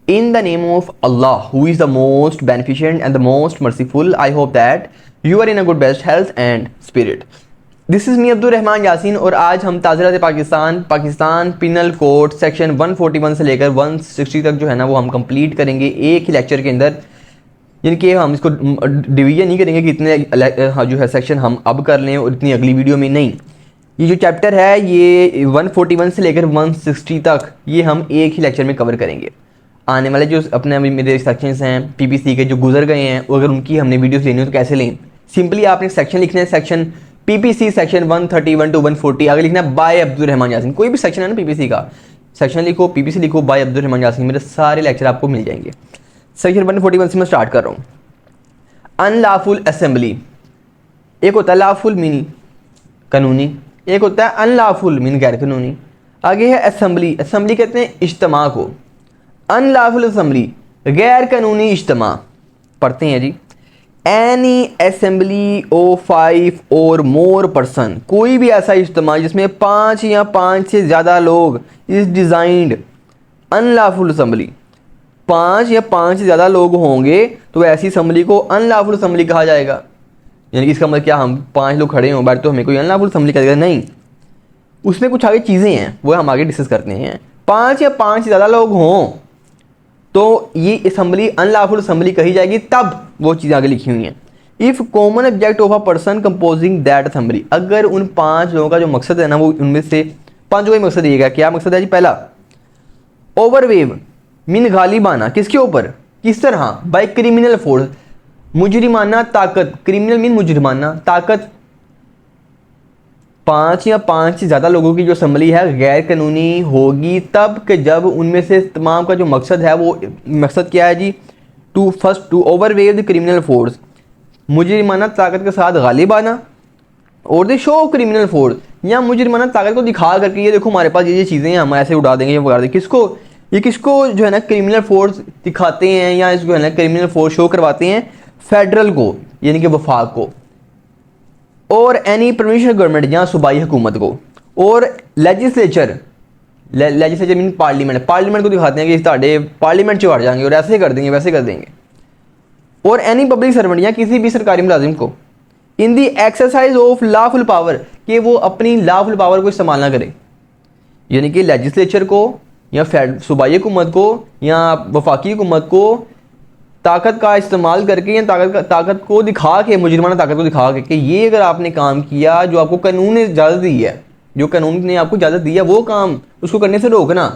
In the name of Allah, who is the most beneficent and the most merciful, I hope that you are in a good best health and spirit. This is me Abdul Rahman Yasin और आज हम ताज़रात Pakistan penal code section 141 से लेकर 160 तक जो है ना वो हम कंप्लीट करेंगे एक ही लेक्चर के अंदर। यानी कि हम इसको डिवीजन नहीं करेंगे कि इतने जो है सेक्शन हम अब कर लें और इतनी अगली वीडियो में नहीं। ये जो चैप्टर है ये 141 से लेकर 160 तक ये हम एक ही लेक्चर में कवर करेंगे। आने वाले जो अपने अभी मेरे सेक्शंस हैं पीपीसी के जो गुजर गए हैं, अगर उनकी हमने वीडियोस लेनी हो तो कैसे लें। सिंपली आपने सेक्शन लिखना है, सेक्शन पीपीसी सेक्शन 131 टू 140, आगे लिखना है बाय अब्दुल रहमान यासीन। कोई भी सेक्शन है ना पीपीसी का, सेक्शन लिखो, पीपीसी लिखो, बाय अब्दुल रहमान यासीन, मेरे सारे लेक्चर आपको मिल जाएंगे। सेक्शन 141 से मैं स्टार्ट कर रहा हूँ। अनलॉफुल असेंबली, एक होता है लॉफुल मीन कानूनी, एक होता है अनलॉफुल मीन गैर कानूनी। आगे है असेंबली, असेंबली कहते हैं इज्तिमा को। अनलॉफुल असेंबली गैर कानूनी इज्तिमा। पढ़ते हैं जी। Any assembly of 5 or more person, कोई भी ऐसा इज्तिमा जिसमें 5 या 5 से ज़्यादा लोग इज डिज़ाइंड अनलॉफुल असेंबली। 5 या 5 से ज़्यादा लोग होंगे तो ऐसी असेंबली को अनलॉफुल असेंबली कहा जाएगा। यानी कि इसका मतलब क्या, हम 5 लोग खड़े हों बैठ तो हमें कोई अनलॉफुल असेंबली कहेगा नहीं। उसमें कुछ आगे चीज़ें हैं वो हम आगे डिस्कस करते हैं। 5 या 5 से ज़्यादा लोग हों तो ये असेंबली अनलॉफुल असेंबली कही जाएगी। तब वो चीज़ें आगे लिखी हुई हैं। If common object of a person composing that assembly, अगर उन 5 लोगों का जो मकसद है ना वो उनमें से 5 का मकसद ये क्या मकसद है जी। पहला, ओवरवेव मीन गालिबाना, किसके ऊपर, किस तरह, बाय क्रिमिनल फोर्स, मुजरिमाना ताकत, क्रिमिनल मीन मुजरिमाना ताकत। 5 या 5 से ज़्यादा लोगों की जो असेंबली है गैर कानूनी होगी तब कि जब उनमें से तमाम का जो मकसद है वो मकसद क्या है जी। टू ओवरवेव द क्रिमिनल फोर्स, मुजरिमाना ताकत के साथ गालिब आना, और the show of criminal force, या मुजरिमाना ताकत को दिखा करके ये देखो हमारे पास ये चीज़ें हैं हम ऐसे उड़ा देंगे, ये उड़ा देंगे। किसको जो है ना क्रिमिनल फोर्स दिखाते हैं या इसको है ना क्रिमिनल फोर्स शो करवाते हैं, फेडरल को यानी कि वफाक को, और एनी प्रोविंशियल गवर्नमेंट या सूबाई हुकूमत को, और लेजिस्लेचर मीन पार्लियामेंट को दिखाते हैं कि ताड़े पार्लियामेंट चढ़ जाएंगे और ऐसे कर देंगे वैसे कर देंगे, और एनी पब्लिक सर्वेंट या किसी भी सरकारी मुलाजिम को इन दी एक्सरसाइज ऑफ लॉफुल पावर, कि वो अपनी लॉफुल पावर को इस्तेमाल ना करे। यानी कि लेजिस्लेचर को या सूबाई हुकूमत को या वफाकी हुकूमत को ताकत का इस्तेमाल करके या ताकत को दिखा के, मुजरिमाना ताकत को दिखा के कि ये अगर आपने काम किया जो आपको कानून ने इजाज़त दी है, जो कानून ने आपको इजाज़त दी है वो काम उसको करने से रोकना।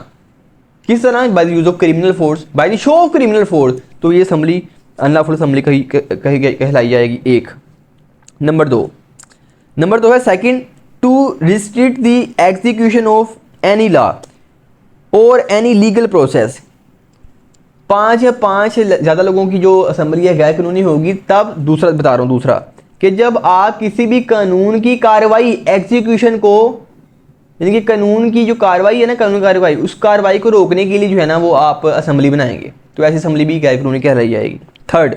किस तरह, bye the use of criminal force, bye the show of criminal force. तो ये असेंबली अनलॉफुल असेंबली कहलाई जाएगी। एक नंबर दो है second, to restrict the execution of any law और एनी लीगल प्रोसेस। 5 या 5 से ज़्यादा लोगों की जो असेंबली है गैर कानूनी होगी तब, दूसरा बता रहा हूँ, दूसरा कि जब आप किसी भी कानून की कार्रवाई एग्जीक्यूशन को, यानी कि कानून की जो कार्रवाई है ना, कानूनी कार्रवाई, उस कार्रवाई को रोकने के लिए जो है ना वो आप असेंबली बनाएंगे, तो ऐसी असेंबली भी गैर कानूनी कहलाई जाएगी। Third,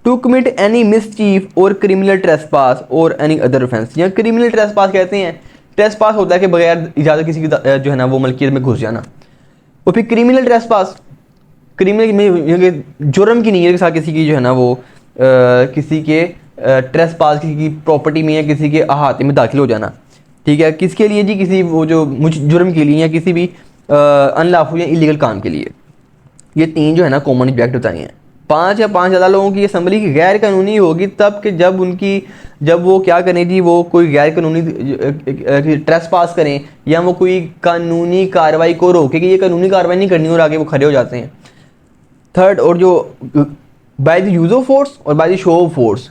to commit any mischief और क्रिमिनल ट्रेसपास और एनी अदर ऑफेंस, या क्रिमिनल ट्रेसपास कहते हैं, ट्रेसपास होता है कि बगैर इजाज़त किसी की जो है ना वो मलकियत में घुस जाना, और फिर क्रिमिनल ट्रेसपास, क्रिमिनल में जुर्म की नीयत के साथ किसी की जो है ना वो किसी के ट्रेसपास, किसी की प्रॉपर्टी में या किसी के अहाते में दाखिल हो जाना। ठीक है, किसके लिए जी, किसी वो जो जुर्म के लिए या किसी भी अनलॉफुल या इलीगल काम के लिए। ये 3 जो है ना कॉमन ऑब्जेक्ट बताए हैं। 5 या 5 ज़्यादा लोगों की असेंबली की गैर कानूनी होगी तब कि जब वो क्या करें जी, वो कोई गैर कानूनी ट्रेसपास करें या वो कोई कानूनी कार्रवाई को रोके कि ये कानूनी कार्रवाई नहीं करनी और आगे वो खड़े हो जाते हैं। थर्ड, और जो by the use of force और by the show of force,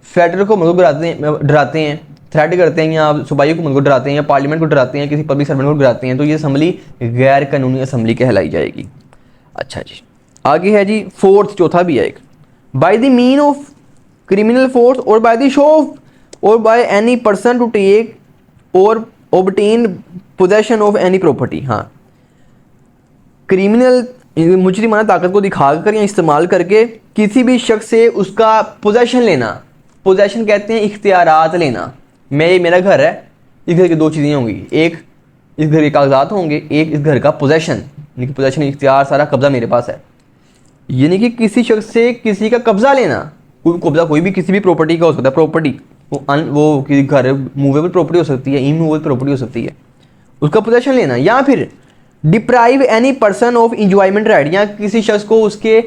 federal को मतलब डराते हैं, थ्रेट करते हैं, या सूबाई हुकूमत को डराते हैं, या पार्लियामेंट को डराते हैं, किसी पब्लिक सर्वेंट को डराते हैं, तो ये असेंबली गैर कानूनी असेंबली कहलाई जाएगी। अच्छा जी, आगे है जी फोर्थ, चौथा भी है एक, by the mean of criminal force और बाय द शो ऑफ और by any person to take और obtain possession of any property. हाँ, क्रिमिनल मुजरिमाना ताकत को दिखाकर या इस्तेमाल करके किसी भी शख्स से उसका पोजेशन लेना। पोजेशन कहते हैं इख्तियारात लेना। मेरा घर है, इस घर की 2 चीज़ें होंगी, एक इस घर के कागजात होंगे, एक इस घर का पोजेशन। यानी कि पोजेशन, इख्तियार, सारा कब्जा मेरे पास है। यानी कि किसी शख्स से किसी का कब्जा लेना, कोई कब्जा कोई भी किसी भी प्रॉपर्टी का हो सकता है, प्रॉपर्टी वो किसी घर मूवेबल प्रॉपर्टी हो सकती है, इमूवेबल प्रॉपर्टी हो सकती है, उसका पोजेशन लेना, या फिर deprive any person of enjoyment right, या किसी शख्स को उसके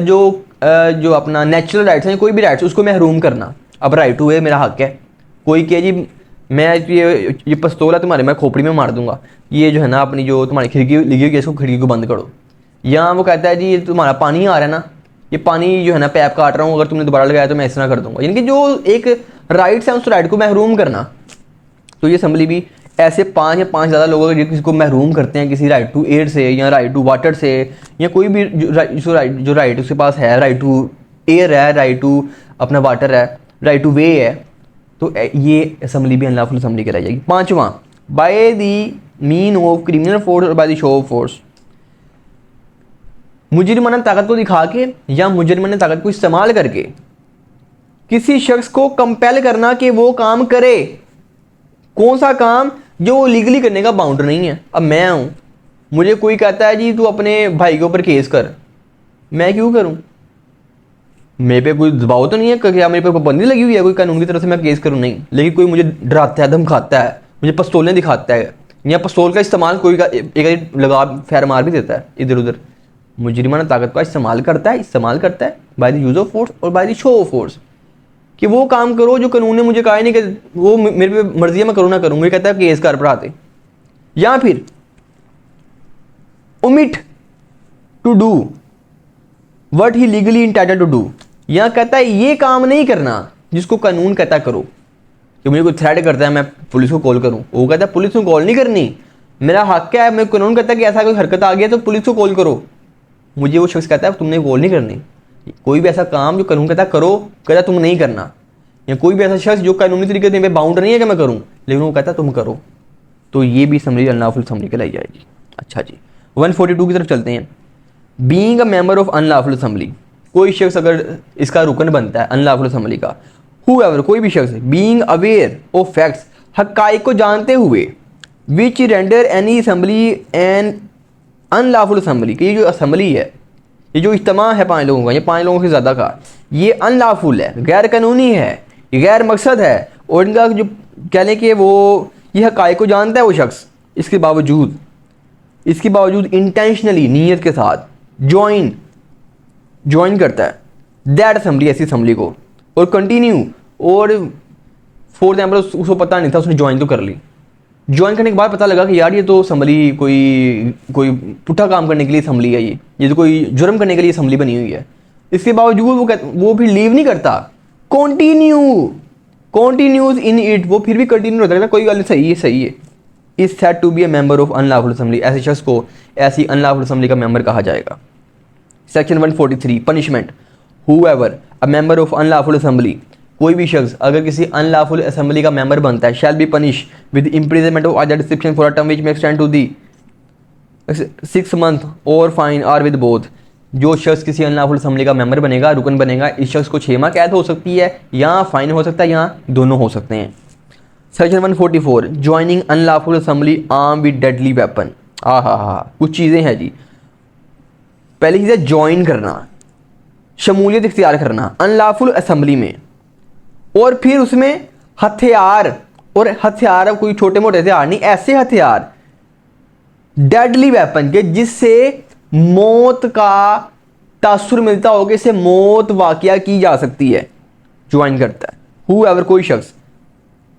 जो अपना नेचुरल राइट्स हैं, कोई भी राइट्स उसको महरूम करना। अब राइट हुए मेरा हक है, कोई कहे जी मैं ये पिस्तौल है तुम्हारे, मैं खोपड़ी में मार दूंगा, ये जो है ना अपनी जो तुम्हारी खिड़की लगी हुई है इसको खिड़की को बंद करो। या वो कहता है जी ये तुम्हारा पानी आ रहा है ना, ये पानी जो है ना पैप काट रहा हूँ, अगर तुमने दोबारा लगाया तो मैं इस तरह कर दूंगा। यानी कि जो एक राइट्स है उस राइट को महरूम करना। तो ये असेंबली भी ऐसे 5 या 5 ज़्यादा लोगों को किसी को महरूम करते हैं किसी राइट टू एयर से, या राइट टू वाटर से, या कोई भी जो राइट उसके पास है, राइट टू एयर है, राइट टू अपना वाटर है, राइट टू वे है, तो ये असेंबली भी अनलॉफुल असेंबली कराई जाएगी। 5वां, by the mean of criminal force और by the show of force, मुजरिमाना ताकत को दिखा के या मुजरिमाना ताकत को इस्तेमाल करके किसी शख्स को कंपेल करना कि वो काम करे। कौन सा काम? जो लीगली करने का बाउंड नहीं है। अब मैं हूं, मुझे कोई कहता है जी तू अपने भाई के ऊपर केस कर, मैं क्यों करूं? मेरे पे कोई दबाव तो नहीं है कि मेरे पे पाबंदी लगी हुई है कोई कानून की तरफ से मैं केस करूं, नहीं। लेकिन कोई मुझे डराता है, धमकाता है, मुझे पिस्तौलें दिखाता है, या पिस्तौल का इस्तेमाल कोई एक लगा फैर मार भी देता है इधर उधर, मुजरिमाना ताकत का इस्तेमाल करता है by the use of force और by the show of force, कि वो काम करो जो कानून ने मुझे कहा नहीं कि वो मेरे पे मर्जी है मैं करूँ ना करूँ, ये कहता है केस कर पढ़ाते। या फिर omit to do what he legally entitled to do, या कहता है ये काम नहीं करना जिसको कानून कहता करो। कि मुझे कोई थ्रेट करता है मैं पुलिस को कॉल करूँ, वो कहता है पुलिस को कॉल नहीं करनी, मेरा हक है, मैं कानून कहता है कि ऐसा कोई हरकत आ गया तो पुलिस को कॉल करो, मुझे वो शख्स कहता है तुमने कॉल नहीं करनी। कोई भी ऐसा काम जो कानून कहता करो, कहता तुम नहीं करना, या कोई भी ऐसा शख्स जो कानूनी तरीके से बाउंड नहीं है कि मैं करूं, लेकिन वो कहता तुम करो, तो ये भी असेंबली अनलॉफुल असेंबली कहलाई जाएगी। अच्छा जी, 142 की तरफ चलते हैं। Being a member of unlawful assembly, कोई शख्स अगर इसका रुकन बनता है अनलॉफुल असेंबली का, हूएवर कोई भी शख्स, बीइंग अवेयर ऑफ फैक्ट्स, हकाइक को जानते हुए, which render any assembly an unlawful assembly, कि ये जो असेंबली है, ये जो इज्तिमा है 5 लोगों का, ये 5 लोगों से ज़्यादा का, ये अनलॉफुल है, गैर कानूनी है, गैर मकसद है, और इनका जो कह लें कि वो ये हकाइक को जानता है वो शख्स, इसके बावजूद इंटेंशनली नीयत के साथ ज्वाइन करता है दैट असेंबली, ऐसी असेंबली को, और कंटिन्यू, और फॉर एग्जाम्पल उसको पता नहीं था, उसने ज्वाइन तो कर ली, ज्वाइन करने के बाद पता लगा कि यार ये तो असेंबली कोई पुट्ठा काम करने के लिए असेंबली है, ये तो कोई जुर्म करने के लिए असेंबली बनी हुई है। इसके बावजूद वो फिर लीव नहीं करता, कंटिन्यूज इन इट, वो फिर भी कंटिन्यू रहता है, कोई गल सही है, is said to be a member of unlawful assembly, ऐसे शख्स को ऐसी अनलॉफुल असेंबली का मेंबर कहा जाएगा। Section 143 punishment, whoever a member of unlawful assembly, कोई भी शख्स अगर किसी अनलॉफुल असेंबली का मेंबर बनता है, shall be punish with imprisonment of either description for a term which may extend to the 6 month और फाइन आर विद बोथ, जो शख्स किसी अनलॉफुल असेंबली का मेंबर बनेगा, रुकन बनेगा, इस शख्स को 6 माह कैद हो सकती है, या फाइन हो सकता है, या दोनों हो सकते हैं। Section 144 joining unlawful assembly arm with deadly weapon, कुछ चीज़ें हैं जी। पहली चीज़ है ज्वाइन करना, शमूलियत इख्तियार करना अनलॉफुल असेंबली में, और फिर उसमें हथियार, और हथियार कोई छोटे मोटे हथियार नहीं, ऐसे हथियार डेडली वेपन के जिससे मौत का तासुर मिलता हो कि इससे मौत वाक़या की जा सकती है, ज्वाइन करता है। हूएवर कोई शख्स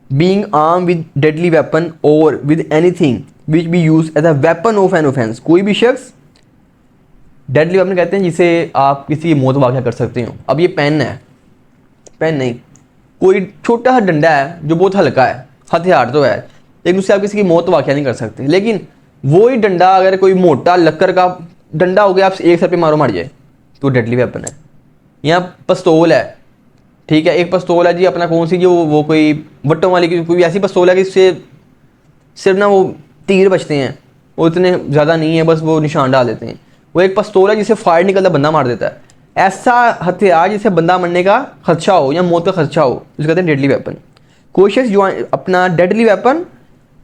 being arm with deadly weapon और with anything which be use as a weapon of an offence, कोई भी शख्स, डेडली वेपन कहते हैं जिसे आप किसी की मौत वाक़या कर सकते हो। अब ये पेन है, पेन नहीं, कोई छोटा सा डंडा है जो बहुत हल्का है, हथियार तो है, लेकिन उससे आप किसी की मौत वाक़या नहीं कर सकते। लेकिन वही डंडा अगर कोई मोटा लक्कर का डंडा हो गया, आप एक सर पे मारो मर जाए, तो डेडली वेपन है। यहाँ पिस्तौल है, ठीक है, एक पिस्तौल है जी अपना, कौन सी जो वो कोई बट्टों वाली की कोई ऐसी पिस्तौल है कि इससे सिर्फ ना वो तीर बचते हैं, वो इतने ज़्यादा नहीं है, बस वो निशान डाल देते हैं। वो एक पिस्तौल है जिससे फायर निकलता बंदा मार देता है, ऐसा हथियार जिससे बंदा मरने का खदशा हो या मौत का खदशा हो, उसको कहते हैं डेडली वेपन। कोई शख्स जो अपना डेडली वेपन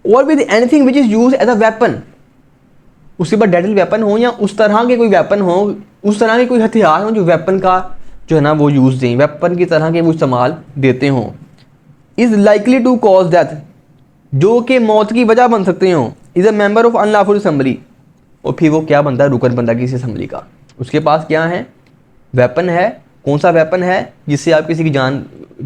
और with anything which is use as a weapon, उसके बाद डेडली वेपन हो या उस तरह के कोई वेपन हो, उस तरह के कोई हथियार हो जो वेपन का जो है ना वो यूज़ दें, वेपन की तरह के वो इस्तेमाल देते हों। Is likely to cause death, जो कि मौत की वजह बन सकते हों। Is a member of unlawful assembly, और फिर वो क्या बनता है, रुकन बनता है किसी असेंबली का। उसके पास क्या है, वेपन है। कौन सा वेपन है जिससे आप किसी की जान,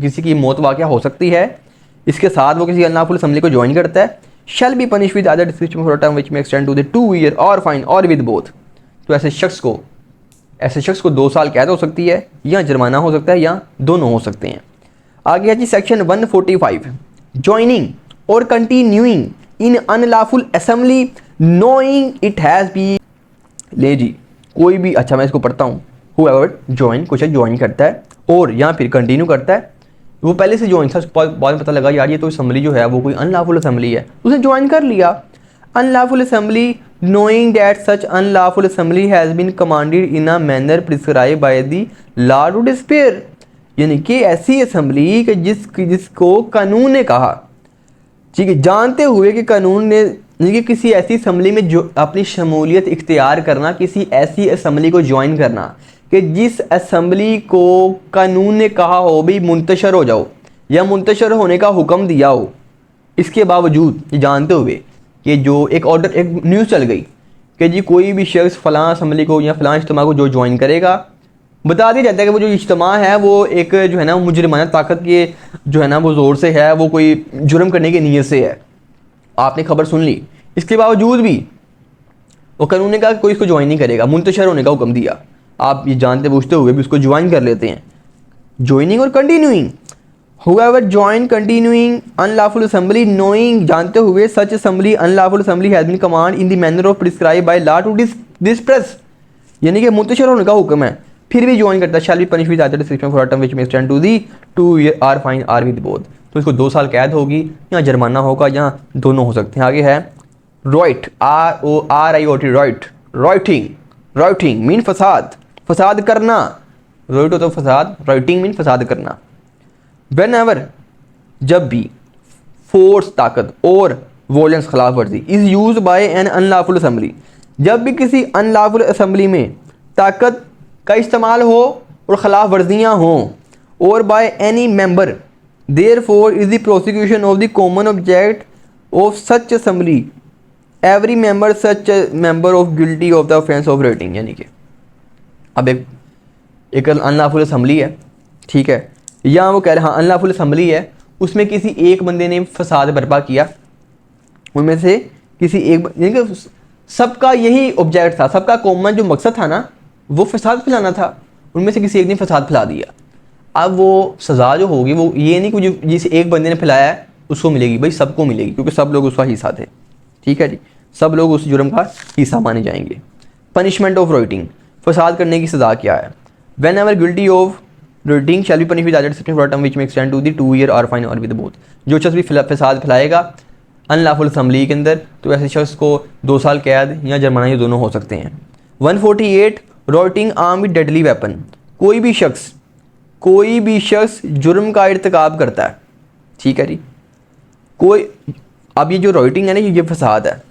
किसी की मौत वाक़या हो सकती है। इसके साथ वो किसी अनलॉफुल असेंबली को ज्वाइन करता है। Shall be punish with other description for a term which may extend to the 2 year और फाइन और विद बोथ। तो ऐसे शख्स को 2 साल कैद हो सकती है या जुर्माना हो सकता है या दोनों हो सकते हैं। आगे है जी section 145, joining or continuing in unlawful assembly knowing it has be. ले जी, कोई भी, अच्छा मैं इसको पढ़ता हूँ। हुएवर ज्वाइन, कुछ ज्वाइन करता है और या फिर कंटिन्यू करता है, वो पहले से ज्वाइन था, उसको बाद में पता लगा यार ये तो असेंबली जो है वो कोई अनलॉफुल असेंबली है, उसने ज्वाइन कर लिया। Unlawful assembly knowing that such unlawful assembly has been commanded in a manner prescribe by the law to disperse, यानी कि ऐसी असेंबली कि जिसको कानून ने कहा, ठीक है, जानते हुए कि कानून ने, यानी कि किसी ऐसी असम्बली में जो अपनी शमूलियत इख्तियार करना, किसी ऐसी असम्बली को ज्वाइन करना कि जिस असम्बली को कानून ने कहा हो भी मुंतशर हो जाओ या मुंतशर होने का हुक्म दिया हो, इसके बावजूद ये जानते हुए कि जो एक ऑर्डर, एक न्यूज़ चल गई कि जी कोई भी शख्स फ़लाँ असम्बली को या फ़लाँ इज्तिमा को जो ज्वाइन करेगा, बता दिया जाता है कि वो जो इज्तिमा है वो एक जो है ना मुजरिमाना ताकत के जो है ना वो ज़ोर से है, वो कोई जुर्म करने की नीयत से है। आपने खबर सुन ली, इसके बावजूद भी वो कानून ने कहा कोई इसको ज्वाइन नहीं करेगा, मुंतशर होने का हुक्म दिया, आप ये जानते पूछते हुए भी उसको ज्वाइन कर लेते हैं। Joining or continuing, whoever join continuing unlawful assembly knowing, जानते हुए such assembly unlawful assembly has been command in the manner of prescribed by law to disperse, यानी कि मुंतशर होने का हुक्म है, फिर भी ज्वाइन करता है, shall be punished with either description for a term which may extend to the 2 year or fine or with both, तो इसको 2 साल कैद होगी या जुर्माना होगा या दोनों हो सकते हैं। आगे है रॉइट, RORIOT, रॉइट, रॉइटिंग मीन फसाद करना, रॉइट होता है फसाद, राइटिंग मीन फसाद करना। Whenever, जब भी, फोर्स ताकत और वॉलेंस खिलाफ वर्जी is use by an unlawful assembly, जब भी किसी अनलॉफुल असेंबली में ताकत का इस्तेमाल हो और खिलाफ वर्जियाँ हों, और by any member, therefore is the prosecution of the common object of such assembly every member such member of guilty of the offence of rioting, यानी कि अब एक अनलॉफुल असेंबली है, ठीक है, या वो कह रहे हाँ अनलॉफुल असेंबली है, उसमें किसी एक बंदे ने फसाद बर्पा किया, उनमें से किसी एक, यानी कि सबका यही ऑब्जेक्ट था, सबका कॉमन जो मकसद था ना वो फसाद फैलाना था, उनमें से किसी एक ने फसाद फैला दिया। अब वो सज़ा जो होगी वो ये नहीं कि जिस एक बंदे ने फैलाया है उसको मिलेगी, भाई सबको मिलेगी, क्योंकि सब लोग उसका हिस्सा थे, ठीक है जी, सब लोग उस जुर्म का हिस्सा माने जाएंगे। पनिशमेंट ऑफ राइटिंग, फसाद करने की सज़ा क्या है। Whenever guilty of rioting shall be punished with other description for a term which may extend to the 2 year और फाइन और विद बोथ, जो शख्स भी फसाद फैलाएगा अनलॉफुल असेंबली के अंदर तो ऐसे शख्स को 2 साल कैद या जुर्माना, ये दोनों हो सकते हैं। 148 writing arm with deadly weapon, कोई भी शख्स जुर्म का इर्तिकाब करता है, ठीक है जी, कोई, अब ये जो राइटिंग है ना ये फसाद है,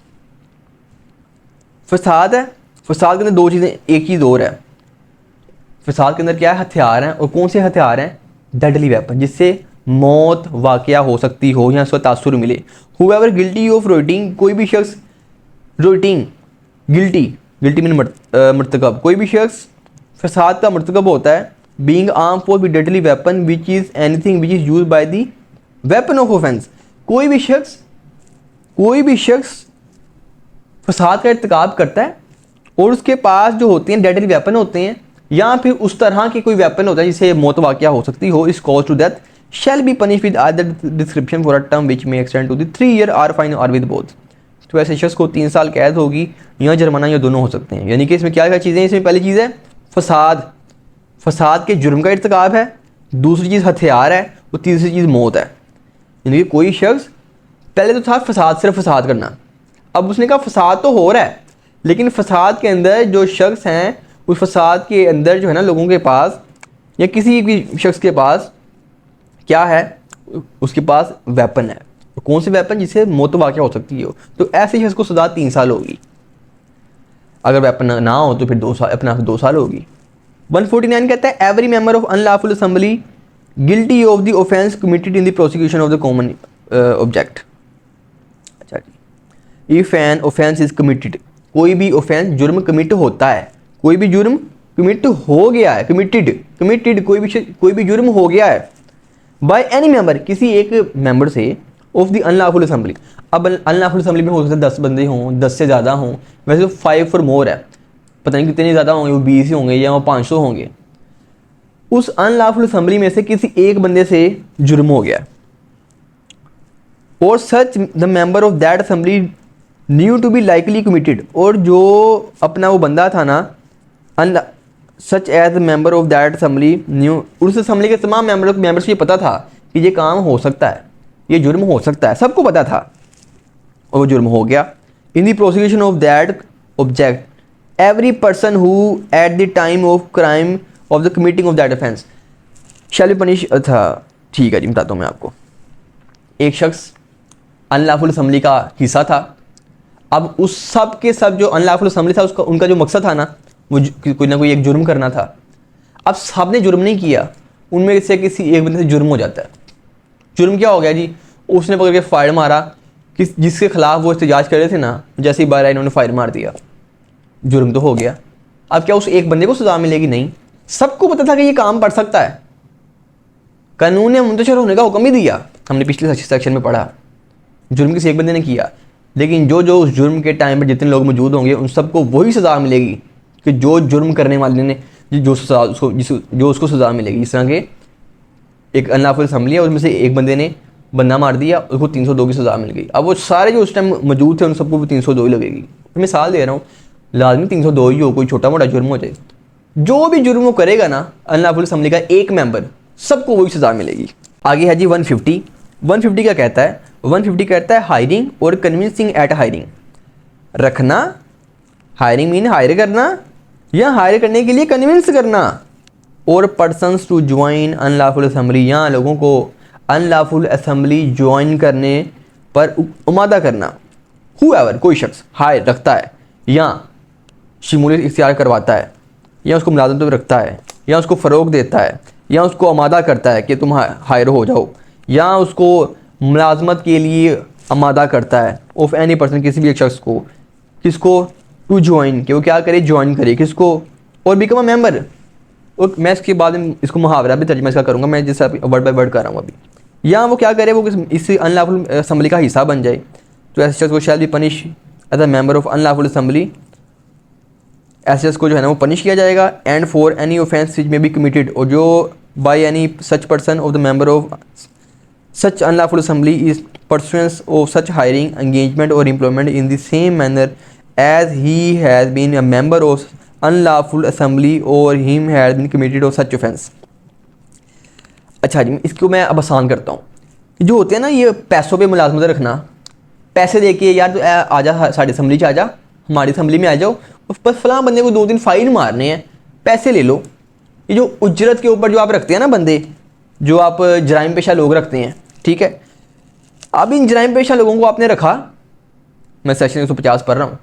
फसाद के अंदर 2 चीज़ें, एक चीज़ और है, फसाद के अंदर क्या है, हथियार हैं, और कौन से हथियार हैं, डेडली वेपन, जिससे मौत वाक़या हो सकती हो या उसका तासुर मिले। हुएवर गिल्टी ऑफ राइटिंग, कोई भी शख्स राइटिंग, गिल्टी मीन मर्तकब, कोई भी शख्स फसाद का मर्तकब होता है, being arm for with deadly weapon which is anything which is use by the weapon of offence, कोई भी शख्स फसाद का इर्तिकाब करता है और उसके पास जो होते हैं डेडली वेपन होते हैं या फिर उस तरह के कोई वेपन होता है जिससे मौत वाक़या हो सकती हो, इस cause to death shall be punish with other description for a term which may extend to the 3 year और फाइन और विद बोथ, तो ऐसे शख्स को 3 साल कैद होगी या जुर्माना, या दोनों हो सकते हैं। यानी कि इसमें क्या चीज़ें, इसमें पहली चीज़ है फसाद के जुर्म का इर्तिकाब है, दूसरी चीज़ हथियार है, और तीसरी चीज़ मौत है। यानी कि कोई शख्स, पहले तो था फसाद, सिर्फ फसाद करना, अब उसने कहा फसाद तो हो रहा है, लेकिन फसाद के अंदर जो शख्स हैं उस फसाद के अंदर जो है ना लोगों के पास या किसी भी शख्स के पास क्या है, उसके पास वेपन है, तो कौन से वेपन, जिससे मौत वाक़या हो सकती हो, तो ऐसे शख्स को सज़ा 3 साल होगी। अगर वेपन ना हो तो फिर 2 साल, अपने आप 2 साल होगी। 149 कहता है every member of unlawful assembly guilty of the offence committed in the prosecution of the common object. अच्छा जी, if an offence is committed, कोई भी ऑफेंस जुर्म कमिट होता है, कोई भी जुर्म कमिट हो गया है, कमिटेड कोई भी जुर्म हो गया है बाय एनी मेंबर, किसी एक मेंबर से ऑफ द अनलॉफुल असेंबली। अब अनलॉफुल असेंबली में हो सकता है 10 बंदे हों, 10 से ज़्यादा हों, वैसे तो 5 और मोर है, पता नहीं कितने ज़्यादा होंगे, वो 20 ही होंगे या वो 500 होंगे। उस अनलॉफुल असेंबली में से किसी एक बंदे से जुर्म हो गया और such the member of that assembly knew to be likely committed, और जो अपना वो बंदा था ना such as member of that assembly knew, उस असेंबली के तमाम मेंबर्स को ये पता था कि ये काम हो सकता है, ये जुर्म हो सकता है, सबको पता था और वो जुर्म हो गया। इन the prosecution of that object every person who at the time of crime of the committing of that offence shell be punish था। ठीक है जी, बताता हूँ मैं आपको। एक शख्स अनलॉफुल असेंबली का हिस्सा था। अब उस सब के सब जो अनलॉफुल असेंबली था उसका उनका जो मकसद था ना, वो कोई ना कोई एक जुर्म करना था। अब सब ने जुर्म नहीं किया, उनमें से किसी एक बंदे से जुर्म हो जाता है। जुर्म क्या हो गया जी, उसने पकड़ के फायर मारा कि जिसके खिलाफ वो एहतजाज कर रहे थे ना, जैसे ही बाहर आए इन्होंने फायर मार दिया, जुर्म तो हो गया। अब क्या उस एक बंदे को सजा मिलेगी? नहीं, सबको पता था कि ये काम पड़ सकता है, कानून ने मुंतशर होने का हुक्म ही दिया। हमने पिछले सेक्शन में पढ़ा, जुर्म किसी एक बंदे ने किया, लेकिन जो उस जुर्म के टाइम पर जितने लोग मौजूद होंगे उन सबको वही सज़ा मिलेगी कि जो जुर्म करने वाले ने जो उसको सज़ा मिलेगी। इस तरह के एक अनलॉफुल असेंबली है, उसमें से एक बंदे ने बंदा मार दिया, उसको 302 की सज़ा मिल गई। अब वो सारे जो उस टाइम मौजूद थे उन सबको भी 302 ही लगेगी। मिसाल दे रहा हूँ, लाजमी 302 ही हो, कोई छोटा मोटा जुर्म हो जाए, जो भी जुर्म वो करेगा ना अनलॉफुल असेंबली का एक मेंबर, सबको वही सज़ा मिलेगी। आगे है जी 150। 150 क्या कहता है? 150 कहता है hiring or convincing at hiring. रखना, हायरिंग मीन हायर करना या हायर करने के लिए कन्विंस करना, और persons to join unlawful assembly, यहाँ लोगों को अनलॉफुल असेंबली ज्वाइन करने पर उमादा करना। हुएवर, कोई शख्स हायर रखता है या शमूलियत इख्तियार करवाता है या उसको मुलाजमत पर रखता है या उसको फ़रोग देता है या उसको आमादा करता है कि तुम हायर हो जाओ, या उसको मुलाजमत के लिए आमादा करता है ऑफ एनी पर्सन, किसी भी एक शख्स को, किसको? टू ज्वाइन, कि वो क्या करे? ज्वाइन करे किसको? और बिकम अ मेंबर। और मैं इसके बाद इसको मुहावरा भी तर्जुमा इसका करूँगा, मैं जैसे वर्ड बाय वर्ड कर रहा हूँ अभी। या वो क्या करे? वो इस अनलॉफुल असेंबली का हिस्सा बन जाए, तो ऐसे शख्स को shall be punish as a member of unlawful assembly, ऐसे शख्स को जो है ना वो पनिश किया जाएगा। And for any offence which may be committed, और जो by any such person of the member of such unlawful assembly is pursuance of such hiring engagement or employment in the same manner as he has been a member of unlawful assembly or him has been committed of such offence. अच्छा जी, इसको मैं अब आसान करता हूँ। जो होते हैं ना ये पैसों पे मुलाजमत रखना, पैसे दे के यार आ जा साड़ी असेंबली आ जा, हमारी असेंबली में आ जाओ, बस फलां बंदे को 2 दिन फाइन मारने हैं, पैसे ले लो। ये जो उजरत के ऊपर जो आप रखते हैं ना बंदे, जो आप जराइम पेशा लोग रखते हैं, ठीक है, अब इन जराइम पेशा लोगों को आपने रखा, मैं सेक्शन 150 पढ़ रहा हूँ,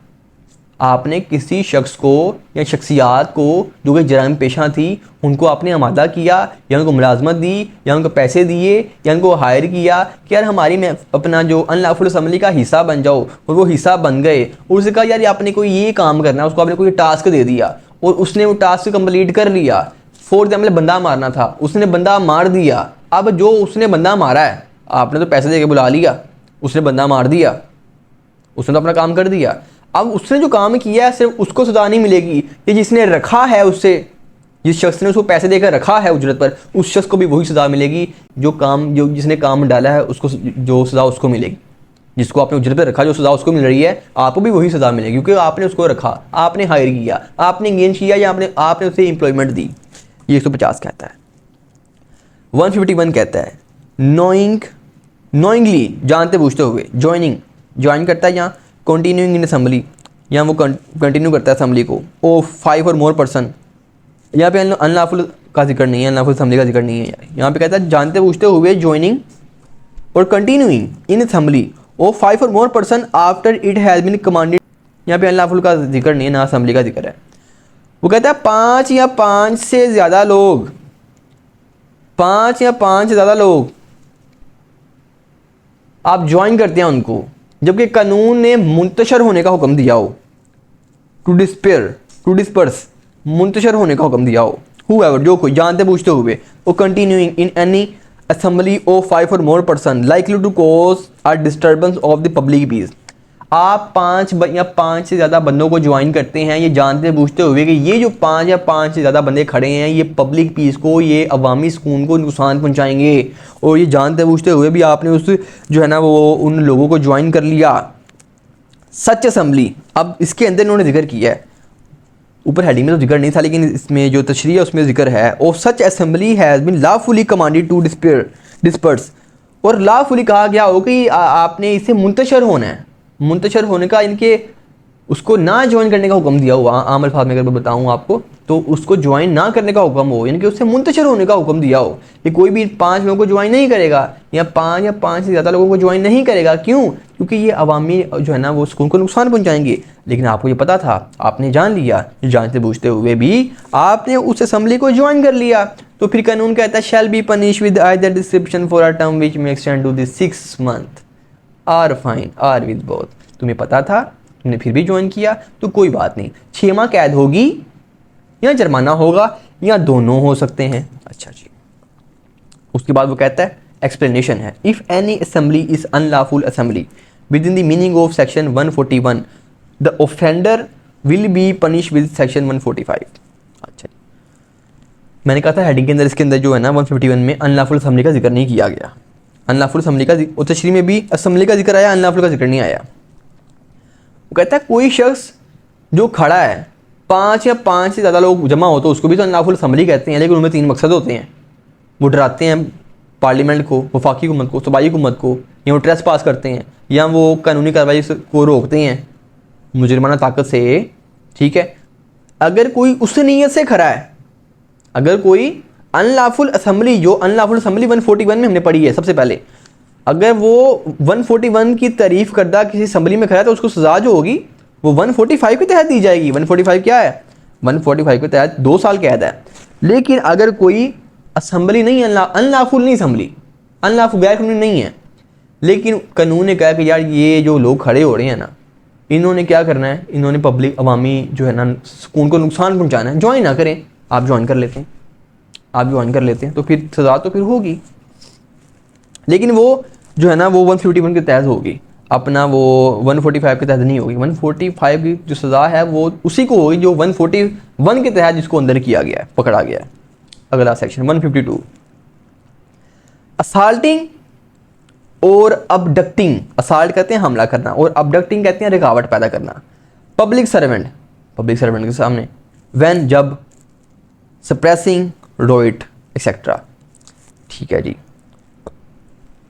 आपने किसी शख्स को या शख्सियात को जो कि जराइम पेशा थी उनको आपने आमादा किया या उनको मुलाजमत दी या उनको पैसे दिए या उनको हायर किया कि यार हमारी में अपना जो अनलॉफुल असेंबली का हिस्सा बन जाओ, और वो हिस्सा बन गए, और उसने कहा यार आपने कोई ये काम करना है, उसको आपने कोई टास्क दे दिया और उसने वो टास्क कंप्लीट कर लिया। फॉर एग्जाम्पल बंदा मारना था, उसने बंदा मार दिया। अब जो उसने बंदा मारा है, आपने तो पैसे दे के बुला लिया, उसने बंदा मार दिया, उसने तो अपना काम कर दिया। अब उसने जो काम किया है सिर्फ उसको सजा नहीं मिलेगी, ये जिसने रखा है उससे, जिस शख्स ने उसको पैसे देकर रखा है उजरत पर, उस शख्स को भी वही सज़ा मिलेगी जो जिसने काम डाला है, उसको जो सज़ा उसको मिलेगी। जिसको आपने उजरत पर रखा, जो सज़ा उसको मिल रही है, आपको भी वही सज़ा मिलेगी, क्योंकि आपने उसको रखा, आपने हायर किया, आपने इंगेज किया या आपने उसे एम्प्लॉयमेंट दी। ये 150 कहता है। 151 कहता है नोइंगली, जानते बूझते हुए, ज्वाइन करता है, यहाँ कंटिन्यूइंग इन असेंबली, यहाँ वो कंटिन्यू करता है असेंबली को, ओ 5 और मोर पर्सन। यहाँ पे अनलॉफुल का जिक्र नहीं है, अनलॉफुल असेंबली का जिक्र नहीं है। यहाँ पे कहता है जानते बूझते हुए joining or continuing in assembly of 5 or more person after it has been commanded यहाँ पे अनलॉफुल का जिक्र नहीं है, ना असम्बली का जिक्र है। वो कहता है 5 या 5 से ज़्यादा लोग, 5 या 5 से ज़्यादा लोग आप ज्वाइन करते हैं उनको, जबकि कानून ने मुंतशर होने का हुक्म दिया हो, टू डिस्पर्स, मुंतशर होने का हुक्म दिया हो। whoever, जो कोई, जानते पूछते हुए, और continuing in any assembly of 5 or more person likely to cause a disturbance of the public peace. आप 5 या 5 से ज़्यादा बंदों को ज्वाइन करते हैं ये जानते पूछते हुए कि ये जो 5 या 5 से ज़्यादा बंदे खड़े हैं ये पब्लिक पीस को, ये अवामी सुकून को नुकसान पहुंचाएंगे, और ये जानते पूछते हुए भी आपने उस जो है ना वो उन लोगों को ज्वाइन कर लिया। सच असेंबली, अब इसके अंदर इन्होंने जिक्र किया है, ऊपर हेडिंग में तो जिक्र नहीं था लेकिन इसमें जो तशरीह है उसमें जिक्र है। और such assembly has been lawfully commanded to disperse, और लॉफुली कहा गया हो कि आपने इसे मुंतशर होना है, मुंतशर होने का, इनके उसको ना ज्वाइन करने का हुक्म दिया हुआ। आम अल्फाज में अगर मैं बताऊँ आपको तो उसको ज्वाइन ना करने का हुक्म हो, यानी कि उससे मुंतशर होने का हुक्म दिया हो कि कोई भी 5 लोगों को ज्वाइन नहीं करेगा या 5 से ज़्यादा लोगों को ज्वाइन नहीं करेगा। क्यों? क्योंकि ये अवामी जो है ना वो सुकून को नुकसान पहुंचाएंगे। लेकिन आपको ये पता था, आपने जान लिया, जानते बूझते हुए भी आपने उस असम्बली को ज्वाइन कर लिया। तो फिर कानून कहता है shall be punish with either description for a term which may extend to the 6 month or fine or with both. तुम्हें पता था, तुमने फिर भी ज्वाइन किया तो कोई बात नहीं, 6 माह कैद होगी या जुर्माना होगा या दोनों हो सकते हैं। अच्छा जी, उसके बाद वो कहता है एक्सप्लेनेशन है, if any assembly is unlawful assembly with in the meaning of section 141 the offender will be punish with section 145। अच्छा, मैंने कहा था हेडिंग के अंदर, इसके अंदर जो है ना 151 में अनलॉफुल असेंबली का जिक्र नहीं किया गया। अनलॉफुल असेंबली का और तशरीह में भी असेंबली का जिक्र आया, अनलॉफुल का जिक्र नहीं आया। वो कहता है कोई शख्स जो खड़ा है, 5 या 5 से ज़्यादा लोग जमा हो तो उसको भी तो अनलॉफुल असेंबली कहते हैं, लेकिन उनमें 3 मकसद होते हैं। वो डराते हैं पार्लियामेंट को, वफाकी हुकूमत को, सूबाई हुकूमत को, या वो ट्रेस पास करते हैं, या वो कानूनी कार्रवाई को रोकते हैं मुजरिमाना ताकत से। ठीक है, अगर कोई उस नीयत से खड़ा है, अगर कोई अनलॉफुल असेंबली, जो अनलॉफुल असेंबली 141 में हमने पढ़ी है सबसे पहले, अगर वो 141 की तारीफ करदा किसी असेंबली में खड़ा है तो उसको सज़ा जो होगी वो 145 के तहत दी जाएगी। 145 क्या है? 145 के तहत 2 साल कैद है। लेकिन अगर कोई असेंबली नहीं, अनलॉफुल नहीं असेंबली, अनलॉफुल गैर कानूनी नहीं है, लेकिन कानून ने कहा कि यार ये जो लोग खड़े हो रहे हैं ना, इन्होंने क्या करना है, इन्होंने पब्लिक अवामी जो है ना सुकून को नुकसान पहुँचाना है, ज्वाइन ना करें। आप ज्वाइन कर लेते हैं, आप ज्वाइन कर लेते हैं तो फिर सज़ा तो फिर होगी, लेकिन वो जो है ना वो 151 के तहत होगी, अपना वो 145 के तहत नहीं होगी। 145 की जो सज़ा है वो उसी को होगी जो 141 के तहत जिसको अंदर किया गया है, पकड़ा गया है। अगला सेक्शन 152, असाल्टिंग और अबडक्टिंग। असाल्ट कहते हैं हमला करना, और अबडक्टिंग कहते हैं रुकावट पैदा करना। पब्लिक सर्वेंट के सामने, व्हेन, जब, सप्रेसिंग रोइट एक्सेट्रा। ठीक है जी,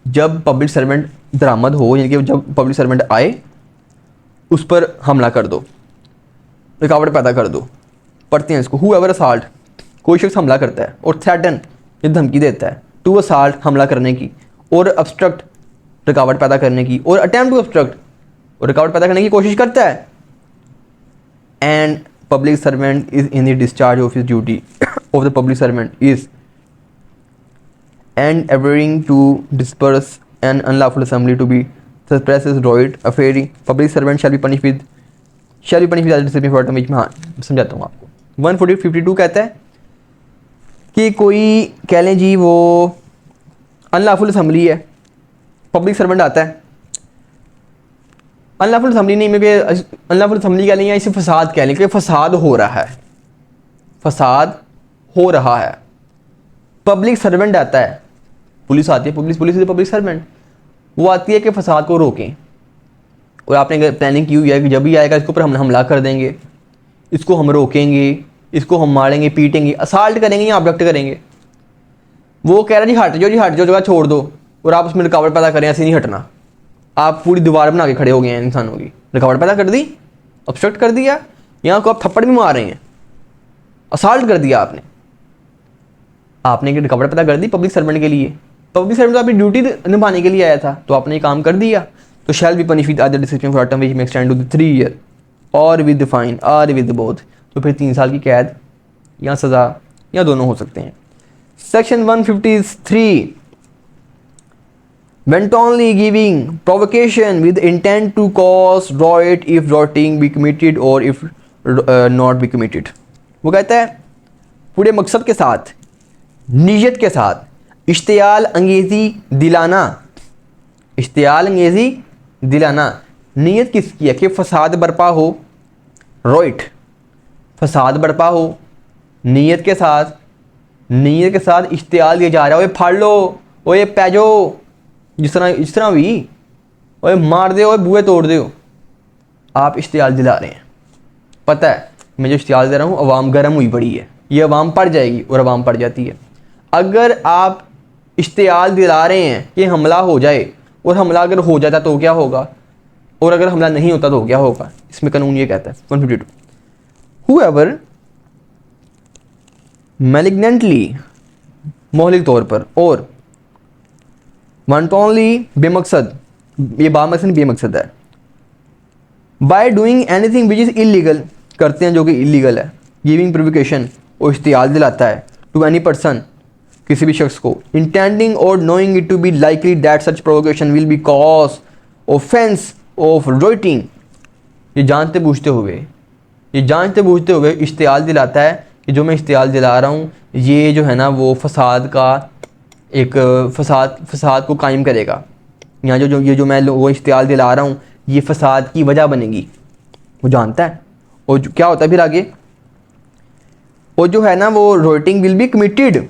जब पब्लिक सर्वेंट दरामद हो, यानी कि जब पब्लिक सर्वेंट आए उस पर हमला कर दो, रुकावट पैदा कर दो। पढ़ते हैं इसको, हूएवर असाल्ट, कोई शख्स हमला करता है, और थ्रेटन, ये धमकी देता है, टू असाल्ट, हमला करने की, और ऑब्स्ट्रक्ट, रुकावट पैदा करने की, और अटेम्प्ट टू ऑब्स्ट्रक्ट, और रुकावट पैदा करने की कोशिश करता है। And public servant is in the discharge of his duty of the public servant is and endeavoring to disperse an unlawful assembly to be suppressed is right affair public servant shall be punished with other discipline for term which मैं समझाता हूँ आपको। 152 कहता है कि कोई कह लें जी वो अनलॉफुल असेंबली है, पब्लिक सर्वेंट आता है, अनलॉफुल असेंबली नहीं, मैं अनलॉफुल असेंबली कह लें या इसे फसाद कह लें कि फसाद हो रहा है, फसाद हो रहा है। पब्लिक सर्वेंट आता है, पुलिस आती है, पुलिस इज पब्लिक सर्वेंट, वो आती है कि फसाद को रोकें, और आपने प्लानिंग की हुई है कि जब भी आएगा इसके ऊपर हम हमला कर देंगे, इसको हम रोकेंगे, इसको हम मारेंगे, पीटेंगे, असाल्ट करेंगे या अबडक्ट करेंगे। वो कह रहा जी हट जाओ, जगह छोड़ दो, और आप उसमें रुकावट पैदा करें, ऐसे नहीं हटना। आप पूरी दीवार बना के खड़े हो गए हैं इंसानों की, रुकावट पैदा कर दी, ऑब्स्ट्रक्ट कर दिया, यहाँ को आप थप्पड़ भी मार रहे हैं, असाल्ट कर दिया आपने कि रुकावट पैदा कर दी पब्लिक सर्वेंट के लिए। पब्लिक सर्वेंट तो आपकी ड्यूटी निभाने के लिए आया था, तो आपने काम कर दिया, तो shall be punish with other discipline for term which may extend to 3 years or with fine और विद बोथ, तो फिर 3 साल की कैद या सज़ा या दोनों हो सकते हैं। Section 153 wantonly giving provocation with intent to cause riot if rioting be committed or if not be committed। वो कहता है पूरे मकसद के साथ, नीयत के साथ इश्तियाल अंगेज़ी दिलाना, इश्तियाल अंगेज़ी दिलाना। नीयत किसकी है कि फसाद बर्पा हो, रॉइट फसाद बर्पा हो, नीयत के साथ इश्तियाल दिया जा रहा है, ओए फाड़ लो, ओए पैजो, इस तरह भी, ओए मार दे, ओए बुए तोड़ दो, आप इश्तियाल दिला रहे हैं। पता है मैं जो इश्तियाल दे रहा हूँ अवाम गर्म हुई पड़ी है, ये अवाम पड़ जाएगी और अवाम पड़ जाती है। अगर आप इश्तियाल दिला रहे हैं कि हमला हो जाए और हमला अगर हो जाता तो क्या होगा, और अगर हमला नहीं होता तो क्या होगा, इसमें कानून ये कहता है 152 whoever malignantly मोहलिक तौर पर और wantonly बेमकसद, ये बामकसद बेमकसद है, by doing anything which is illegal, करते हैं जो कि इलीगल है, गिविंग प्रोवोकेशन और इश्तियाल दिलाता है टू एनी पर्सन किसी भी शख्स को, intending or knowing it to be likely that such provocation will be cause offence of rioting, ये जानते बूझते हुए इश्तियाल दिलाता है कि जो मैं इश्तियाल दिला रहा हूँ ये जो है ना वो फसाद का एक फसाद को कायम करेगा, यहाँ जो मैं वो इश्तियाल दिला रहा हूँ ये फसाद की वजह बनेगी, वो जानता है। और क्या होता है फिर आगे, और जो है ना वो रॉइटिंग विल बी कमिटेड,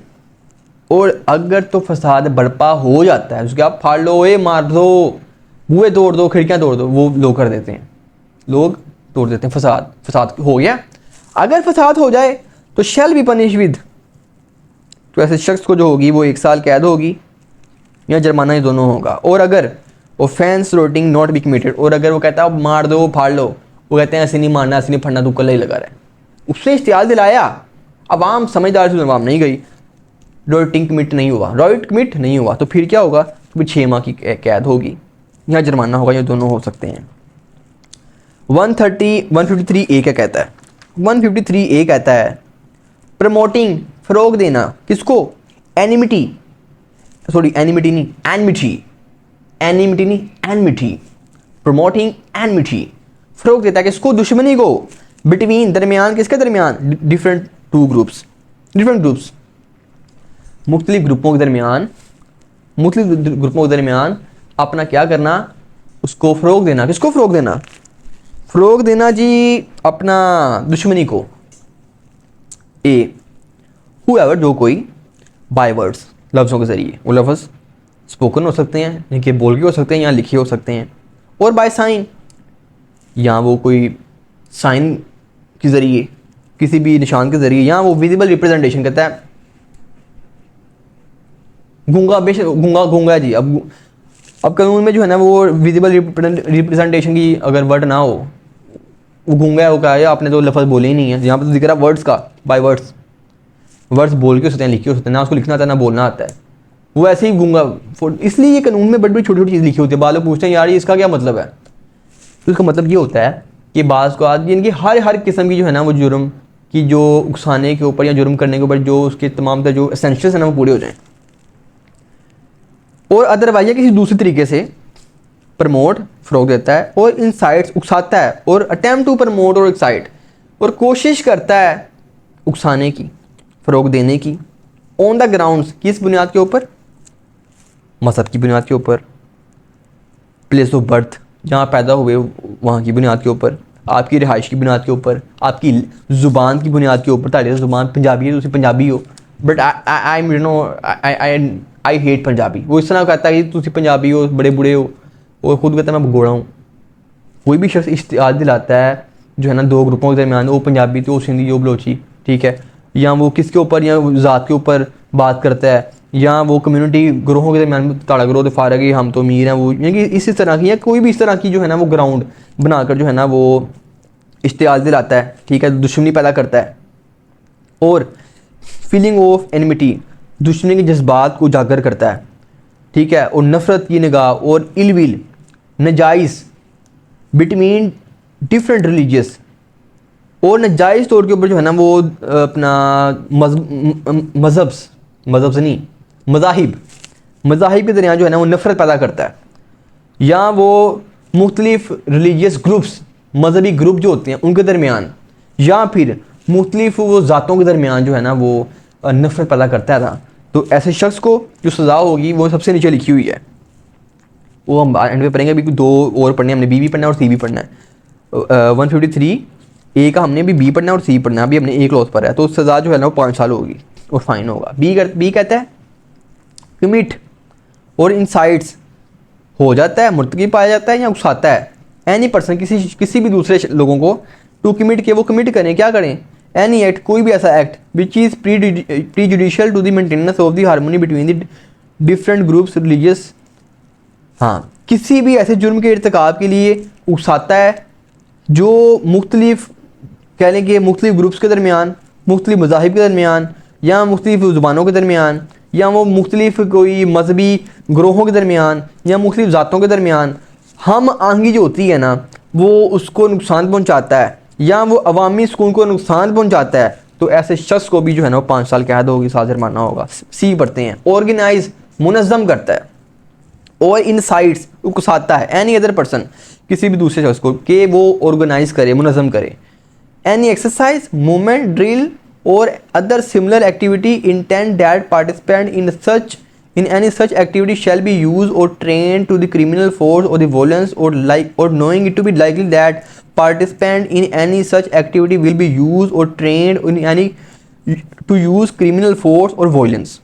और अगर तो फसाद बर्पा हो जाता है उसके आप फाड़ लो, ए मार दो, बुए तोड़ दो, खिड़कियाँ तोड़ दो, वो लोग कर देते हैं, लोग तोड़ देते हैं। फसाद हो गया, अगर फसाद हो जाए तो शैल बी पनिश विद, तो ऐसे शख्स को जो होगी वो 1 साल कैद होगी या जुर्माना, ये दोनों होगा। और अगर ऑफेंस रॉइटिंग नॉट बी कमिटेड, और अगर वो कहता है मार दो फाड़ लो, वो कहते हैं ऐसे नहीं मारना ऐसे नहीं फड़ना, तू कल ही लगा रहा है, उसने इश्तियाल दिलाया, अवाम समझदार से अवाम नहीं गई, रॉइट कमिट नहीं हुआ, तो फिर क्या होगा, तो फिर 6 माह की कैद होगी या जुर्माना होगा, ये दोनों हो सकते हैं। 153A क्या कहता है, 153A कहता है प्रमोटिंग, फ़रोग देना, किसको, एनिमिटी प्रमोटिंग एनिमिटी, फ़रोग देता है किसको, दुश्मनी को, बिटवीन दरमियान, किसके दरमियान, डिफरेंट ग्रुप्स, मुख्तलिफ ग्रुपों के दरमियान अपना क्या करना, उसको फ़रोग देना, किसको फ़रोग देना जी, अपना दुश्मनी को। ए whoever, जो कोई, बाय वर्ड्स, लफ्ज़ों के ज़रिए, वो लफ्ज़ स्पोकन हो सकते हैं, इनके बोल के हो सकते हैं या लिखे हो सकते हैं, और बाय साइन, या वो कोई साइन के ज़रिए, किसी भी निशान के ज़रिए, या वो विजिबल रिप्रेजेंटेशन कहता है, गूंगा जी। अब कानून में जो है ना वो विजिबल रिप्रेजेंटेशन की अगर वर्ड ना हो, वो गूंगा है, वो क्या है, आपने तो लफ्ज़ बोले ही नहीं है, यहाँ पर तो जिक्र है वर्ड्स का, बाय वर्ड्स बोल के हो सकते हैं, लिखे हो सकते हैं, ना उसको लिखना आता है ना बोलना आता है, वो ऐसे ही गूंगा। इसलिए ये कानून में बड़ी बड़ी छोटी छोटी चीज़ लिखी होती है, बालों पूछते हैं यार ये इसका क्या मतलब है, तो इसका मतलब ये होता है कि बाज़ को आज इनकी हर किस्म की जो है ना वो जुर्म की जो उकसाने के ऊपर या जुर्म करने के ऊपर जो उसके तमाम तरह जो एसेंशियल्स हैं ना वो पूरे हो जाएँ, और अदरवाइज किसी दूसरे तरीके से प्रमोट, फ़रोग देता है, और इंसाइट्स, उकसाता है, और अटैम्प्ट टू प्रमोट और एक्साइट, और कोशिश करता है उकसाने की, फ़रोग देने की, ऑन द ग्राउंड्स, किस बुनियाद के ऊपर, मज़हब की बुनियाद के ऊपर, प्लेस ऑफ बर्थ, जहाँ पैदा हुए वहाँ की बुनियाद के ऊपर, आपकी रिहाइश की बुनियाद के ऊपर, आपकी ज़ुबान की बुनियाद के ऊपर, ताड़ी ज़ुबान पंजाबी है तो उसे पंजाबी हो, बट आई हेट पंजाबी, वो इस तरह कहता है कि तुम पंजाबी हो, बड़े बुढ़े हो, और ख़ुद कहता है मैं भगोड़ा हूँ। कोई भी शख्स इश्तिहार दिलाता है जो है ना 2 ग्रुपों के दरमियान, वो पंजाबी तो सिंधी वो बलोची, ठीक है, या वो किसके ऊपर, या ज़ात के ऊपर बात करता है, या वो कम्युनिटी ग्रोहों के दरमियान ताड़ा ग्रोह तो फारग ही हम तो अमीर हैं, वो यानी कि इसी तरह की, या कोई भी इस तरह की जो है ना वो ग्राउंड बनाकर जो है ना वो इश्तिहार दिलाता है, ठीक है, दुश्मनी पैदा करता है, और फीलिंग ऑफ एनिमिटी, दुश्मनी के जज्बात को उजागर करता है, ठीक है, और नफ़रत की निगाह और इलविल, नजाइज़ बिटवीन डिफरेंट रिलीजियस और नाजायज़ तौर के ऊपर जो है ना वो अपना मज़हब से नहीं मज़ाहिब के दरमियान जो है ना वो नफ़रत पैदा करता है, या वो मुख्तलिफ रिलीजियस ग्रुप्स मजहबी ग्रुप जो होते हैं उनके दरमियान, या फिर मुख्तलिफ वो ज़ातों के दरमियान जो है ना वो नफ़रत पैदा करता था। तो ऐसे शख्स को जो सज़ा होगी वो सबसे नीचे लिखी हुई है, वो हम एंड में पढ़ेंगे। अभी दो और पढ़ने हमने, बी भी पढ़ना है और सी भी पढ़ना है। 153 ए का हमने अभी बी पढ़ना है और सी पढ़ना है, अभी हमने एक क्लॉज पर है, तो सज़ा जो है ना वो 5 साल होगी और फाइन होगा। बी कहता है कमिट और इंसाइट्स हो जाता है, मुर्तकी पाया जाता है या उकसाता है एनी पर्सन किसी भी दूसरे लोगों को टू कमिट के वो कमिट करें, क्या करें, एनी एक्ट कोई भी ऐसा act which is prejudicial to the maintenance of the harmony between the different groups religious. हाँ, किसी भी ऐसे जुर्म के इर्तिकाब के लिए उकसाता है जो मुख्तलिफ कह लें कि मुख्तलिफ ग्रुप्स के दरमियान, मुख्तलिफ मज़ाहिब के दरमियान, या मुख्तलिफ ज़ुबानों के दरमियान, या वो मुख्तलिफ कोई मजहबी ग्रोहों के दरमियान, या मुख्तलिफ ज़ातों के दरमियान हम आहंगी जो होती है ना वो उसको नुकसान पहुँचाता है, या वो अवामी सुकून को नुकसान पहुँचाता है, तो ऐसे शख्स को भी जो है ना वो 5 साल कैद होगी, 7 जुर्माना होगा। सी पढ़ते हैं ऑर्गेनाइज मुनज़्ज़म करता है और इनसाइट्स उकसाता है एनी अदर पर्सन किसी भी दूसरे शख्स को कि वो ऑर्गेनाइज करे, मुनज़्ज़म करे। Any exercise movement drill or other similar activity intent that participant in any such activity shall be used or trained to the criminal force or the violence or knowing it to be likely that participant in any such activity will be used or trained in any to use criminal force or violence।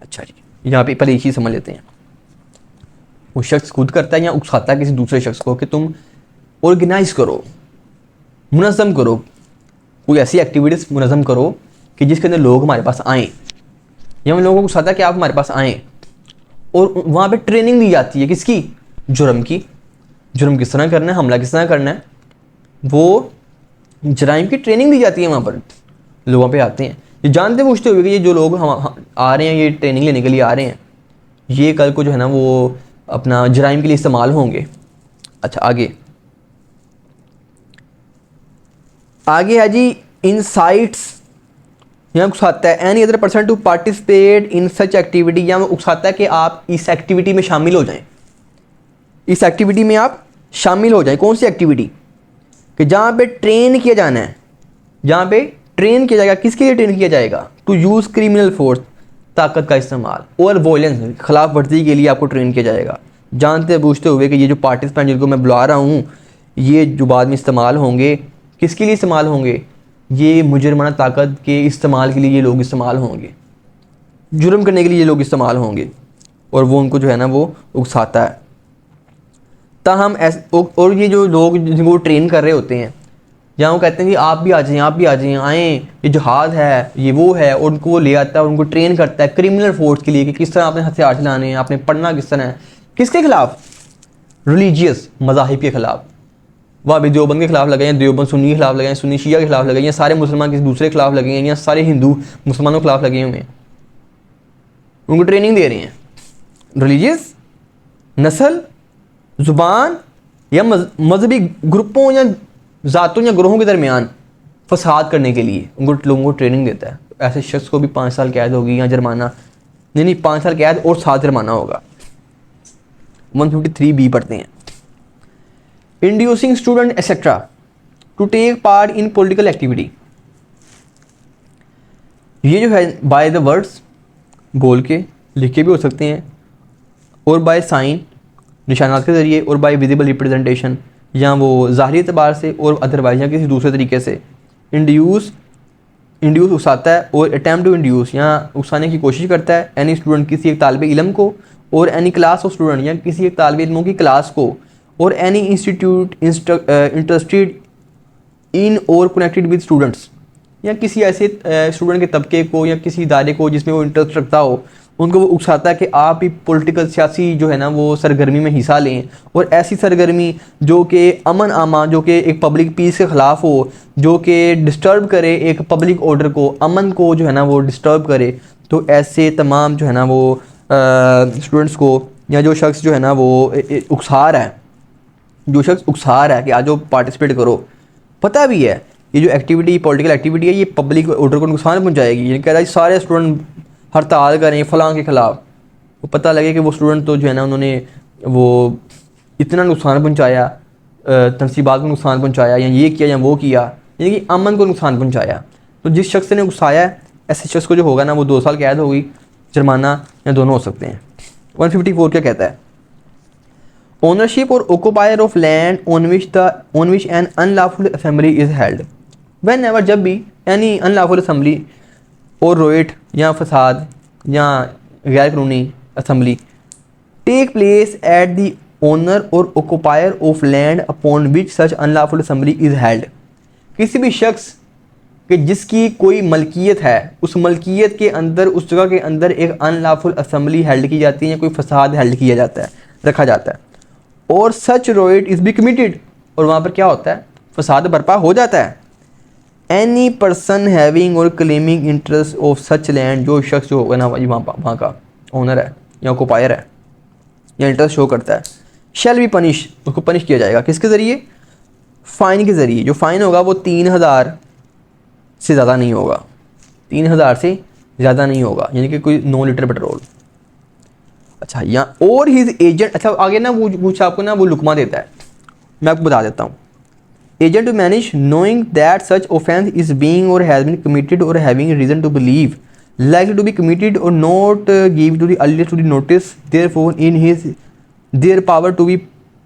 अच्छा जी, यहाँ पे पहले एक चीज़ समझ लेते हैं। वो शख्स खुद करता है या उकसाता है किसी दूसरे शख्स को कि तुम ऑर्गेनाइज करो, मुनज़्ज़म करो, कोई ऐसी एक्टिविटीज़ मुनज़्ज़म करो कि जिसके अंदर लोग हमारे पास आएँ, या उन लोगों को साथ है कि आप हमारे पास आएँ, और वहाँ पे ट्रेनिंग दी जाती है किसकी, जुर्म की, जुर्म किस तरह करना है, हमला किस तरह करना है, वो जराइम की ट्रेनिंग दी जाती है। वहाँ पर लोगों पे आते हैं, ये जानते पूछते हुए कि ये जो लोग हम आ रहे हैं, ये ट्रेनिंग लेने के लिए आ रहे हैं, ये कल को जो है ना वो अपना जराइम के लिए इस्तेमाल होंगे। अच्छा आगे है जी इनसाइट्स, यहाँ उकसाता है any other person to participate in such activity, या उकसाता है कि आप इस एक्टिविटी में शामिल हो जाएं, इस एक्टिविटी में आप शामिल हो जाएं। कौन सी एक्टिविटी, कि जहाँ पे ट्रेन किया जाना है, जहाँ पे ट्रेन किया जाएगा, किसके लिए ट्रेन किया जाएगा, टू यूज़ क्रिमिनल फोर्स, ताकत का इस्तेमाल, और वॉयलेंस, खिलाफ वर्जी के लिए आपको ट्रेन किया जाएगा, जानते बूझते हुए कि ये जो पार्टिसिपेंट जिनको मैं बुला रहा हूँ ये जो बाद में इस्तेमाल होंगे, किसके लिए इस्तेमाल होंगे, ये मुजरमाना ताकत के इस्तेमाल के लिए ये लोग इस्तेमाल होंगे, जुर्म करने के लिए ये लोग इस्तेमाल होंगे, और वो उनको जो है ना वो उकसाता है। ताहम और ये जो लोग जिनको ट्रेन कर रहे होते हैं, जहाँ वो कहते हैं कि आप भी आ जाएं, आप भी आ जाएं, आएँ, ये जहाज़ है, ये वो है, और उनको वो ले आता है और उनको ट्रेन करता है क्रिमिनल फोर्स के लिए कि किस तरह आपने हथियार चलाने हैं, आपने पढ़ना किस तरह है, किसके खिलाफ, रिलीजियस मज़ाहिब के खिलाफ। वह भी देवबंद के खिलाफ लगे हैं, देवबंद सुन्नी के खिलाफ लगे हैं, सुन्नी शिया के खिलाफ लगे हैं, सारे मुसलमान किसी दूसरे के खिलाफ लगे हैं, या सारे हिंदू मुसलमानों के खिलाफ लगे हुए हैं, उनको ट्रेनिंग दे रहे हैं रिलीजियस, नस्ल, ज़ुबान या मजहबी ग्रुपों या ज़ातों या ग्रोहों के दरमियान फसाद करने के लिए उनको लोगों को ट्रेनिंग देता है। ऐसे शख्स को भी 5 साल कैद होगी या जुर्माना, नहीं 5 साल कैद और 7 जुर्माना होगा। 153B पढ़ते हैं। Inducing student etcetera to take part in political activity, ये जो है बाय द वर्ड्स बोल के लिख के भी हो सकते हैं, और बाय साइन निशानात के ज़रिए, और बाय विजिबल रिप्रेजेंटेशन, या वो ज़ाहिरी एतबार से और अदरवाइज या किसी दूसरे तरीके से। इंड्यूस उकसाता है, और अटैम्प्ट टू इंड्यूस या उकसाने की कोशिश करता है एनी स्टूडेंट किसी एक तालिब इल्म को, और एनी क्लास ऑफ स्टूडेंट या किसी एक तालिब इल्मों की क्लास को, और एनी इंस्टीट्यूट इंटरेस्टेड इन और कनेक्टेड विद स्टूडेंट्स, या किसी ऐसे स्टूडेंट के तबके को या किसी इदारे को जिसमें वो इंटरेस्ट रखता हो, उनको वो उकसाता है कि आप भी पॉलिटिकल सियासी जो है ना वो सरगर्मी में हिस्सा लें, और ऐसी सरगर्मी जो कि अमन आमा, जो कि एक पब्लिक पीस के ख़िलाफ़ हो, जो कि डिस्टर्ब करे एक पब्लिक ऑर्डर को, अमन को जो है ना वो डिस्टर्ब करे। तो ऐसे तमाम जो है ना वो स्टूडेंट्स को, या जो शख्स जो है ना वो उकसा रहा है जो शख्स उकसा रहा है कि आज पार्टिसिपेट करो, पता भी है ये जो एक्टिविटी पॉलिटिकल एक्टिविटी है ये पब्लिक ऑर्डर को नुकसान पहुंचाएगी, ये कह रहा है सारे स्टूडेंट हड़ताल करें फलां के ख़िलाफ़, वो पता लगे कि वो स्टूडेंट तो जो है ना उन्होंने वो इतना नुकसान पहुंचाया, तनसीबात को नुकसान पहुंचाया, या ये किया या वो किया, यानी कि अमन को नुकसान पहुंचाया। तो जिस शख्स ने उकसाया है ऐसे शख्स को जो होगा ना वो 2 साल कैद होगी, जुर्माना या दोनों हो सकते हैं। 154 क्या कहता है? Ownership or occupier of land on which an unlawful assembly is held whenever, जब भी any unlawful assembly or riot या फसाद या गैर कानूनी assembly take place at the owner or occupier of land upon which such unlawful assembly is held, किसी भी शख्स कि जिसकी कोई मलकियत है उस मलकियत के अंदर उस जगह के अंदर एक अनलॉफुल असेंबली हेल्ड की जाती है या कोई फसाद हेल्ड किया जाता है, रखा जाता है, और सच रोइट इज़ बी कमिटेड, और वहाँ पर क्या होता है? फसाद बर्पा हो जाता है। एनी पर्सन हैविंग और claiming interest of such land, जो शख्स जो होगा ना वहाँ का ओनर है या ऑक्यूपायर है या इंटरेस्ट शो करता है, शैल बी पनिश, उसको पनिश किया जाएगा। किसके ज़रिए? फ़ाइन के ज़रिए। जो फ़ाइन होगा वो 3000 से ज़्यादा नहीं होगा, 3000 से ज़्यादा नहीं होगा, यानी कि कोई 9 लीटर पेट्रोल। अच्छा, यहाँ और हिज एजेंट, अच्छा आगे ना वो कुछ आपको ना वो लुकमा देता है, मैं आपको बता देता हूँ। Agent to manage knowing that such offence is being or has been committed और having reason to believe likely to be committed or not give to the earliest to the notice, therefore in his their power to be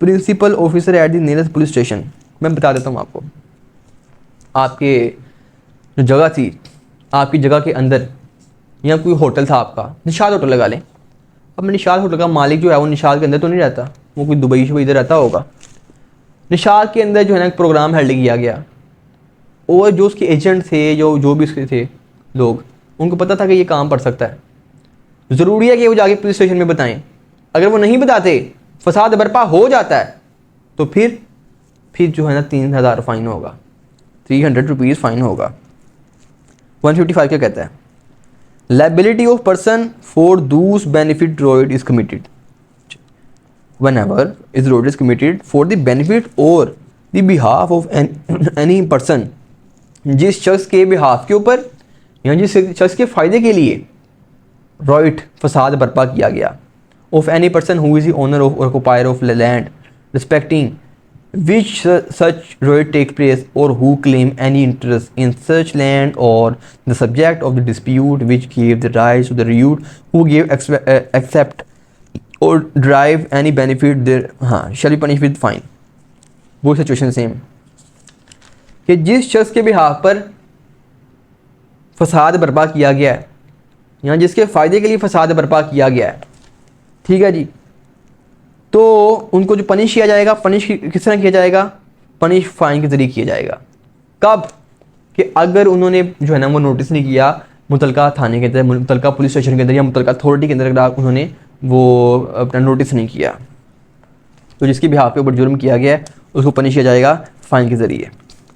principal officer at the nearest police station। मैं बता देता हूँ आपको, आपके जो जगह थी, आपकी जगह के अंदर या कोई होटल था आपका, निशाद होटल लगा लें। अब निशाद होटल का मालिक जो है वो निशाद के अंदर तो नहीं रहता, वो कोई दुबई से इधर रहता होगा। निशाद के अंदर जो है ना प्रोग्राम हेल्ड किया गया, और जो उसके एजेंट थे, जो भी उसके थे लोग, उनको पता था कि ये काम पड़ सकता है। ज़रूरी है कि वो जाके पुलिस स्टेशन में बताएं। अगर वो नहीं बताते, फसाद बर्पा हो जाता है, तो फिर जो है ना 3000 फ़ाइन होगा, 300 रुपीज़ फ़ाइन होगा। 155 क्या कहता है? लाइबिलिटी ऑफ पर्सन फॉर दूस benefit droid is committed whenever is road is committed for the benefit or the behalf of any person, जिस शख्स के बिहाफ के ऊपर या जिस शख्स के फ़ायदे के लिए रॉइट फसाद बर्पा किया गया, of any person who is the owner of or occupier of land respecting which such riot take place or who claim any interest in such land or the subject of the dispute which give the rights to the riot who give accept or drive any benefit there, हाँ, shall be punish with fine. वो situation same कि जिस शख्स के behalf पर फसाद बर्पा किया गया है या जिसके फ़ायदे के लिए फसाद बर्पा किया गया है, ठीक है जी, तो उनको जो पनिश किया जाएगा, पनिश किस तरह किया जाएगा? पनिश फ़ाइन के ज़रिए किया जाएगा। कब? कि अगर उन्होंने जो है ना वो नोटिस नहीं किया मुतलका थाने के अंदर, मुतलका पुलिस स्टेशन के अंदर या मुतलका अथॉरिटी के अंदर, अगर उन्होंने वो अपना नोटिस नहीं किया, तो जिसके बिहाफ पे ऊपर जुर्म किया गया है उसको पनिश किया जाएगा फ़ाइन के ज़रिए।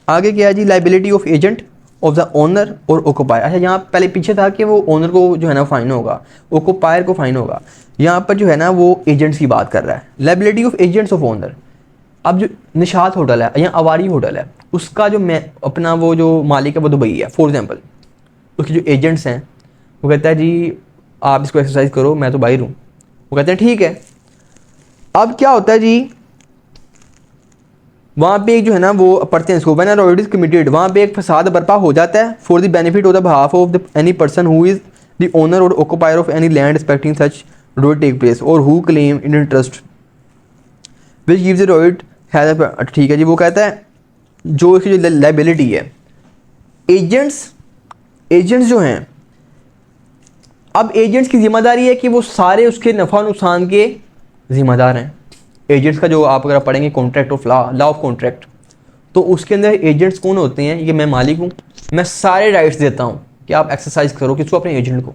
आगे क्या है जी? Liability of agent of the owner or occupier. अच्छा, यहाँ पहले पीछे था कि वो ओनर को जो है ना फ़ाइन होगा, ऑक्यूपायर को फ़ाइन होगा, यहाँ पर जो है ना वो एजेंट्स की बात कर रहा है। Liability of agents of owner. अब जो निशात होटल है या अवारी होटल है, उसका जो अपना वो जो मालिक है वो दुबई है फॉर एग्जाम्पल, उसके जो एजेंट्स हैं वो कहता है जी आप इसको एक्सरसाइज करो, मैं तो बाहर हूँ, वो कहते हैं ठीक है। अब क्या होता है जी, वहाँ पे एक जो है ना वो पढ़ते हैं इसको, when a riot is committed, वहाँ पे एक फसाद बर्पा हो जाता है for the benefit of the behalf of the any person who is the owner or occupier of any land respecting such riot take place or who claim in interest which gives the riot has, ठीक है जी। वो कहता है जो इसकी जो liability है, agents जो हैं, अब एजेंट्स की जिम्मेदारी है कि वो सारे उसके नफ़ा नुकसान के ज़िम्मेदार हैं। एजेंट्स का जो आप अगर पढ़ेंगे contract of law of contract, तो उसके अंदर एजेंट्स कौन होते हैं? ये मैं मालिक हूँ, मैं सारे राइट्स देता हूँ कि आप एक्सरसाइज करो किसको? अपने एजेंट को।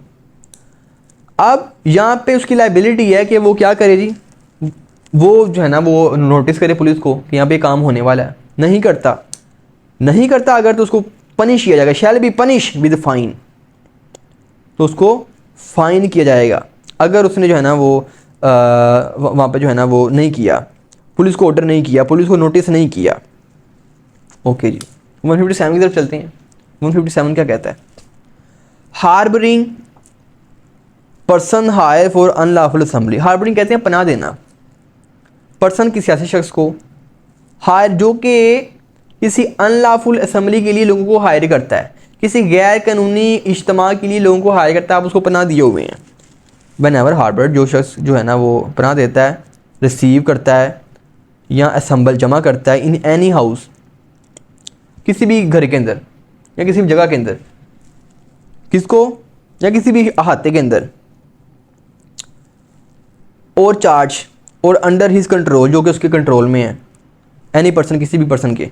अब यहाँ पे उसकी लाइबिलिटी है कि वो क्या करे जी, वो जो है ना वो नोटिस करे पुलिस को कि यहाँ पे काम होने वाला है, नहीं करता अगर तो उसको पनिश किया जाएगा, शैल बी पनिश विद फाइन, तो उसको फ़ाइन किया जाएगा अगर उसने जो है ना वो वहाँ पे जो है ना वो नहीं किया। पुलिस को ऑर्डर नहीं किया, पुलिस को नोटिस नहीं किया। ओके जी, 157 की तरफ चलते हैं। 157 क्या कहता है? Harbouring person hire for unlawful assembly. Harbouring कहते हैं पनाह देना, पर्सन किसी ऐसे शख्स को, हायर जो कि किसी अनलॉफुल असेंबली के लिए लोगों को हायर करता है, किसी गैर कानूनी इज्तिमा के लिए लोगों को हायर करता है, आप उसको पनाह दिए हुए हैं। वन एवर हार्बर, जो शख्स जो है ना वो पनाह देता है, रिसीव करता है या असेंबल जमा करता है इन एनी हाउस, किसी भी घर के अंदर या किसी भी जगह के अंदर, किसको, या किसी भी अहाते के अंदर, और चार्ज और अंडर हिज कंट्रोल, जो कि उसके कंट्रोल में है, एनी पर्सन, किसी भी पर्सन के,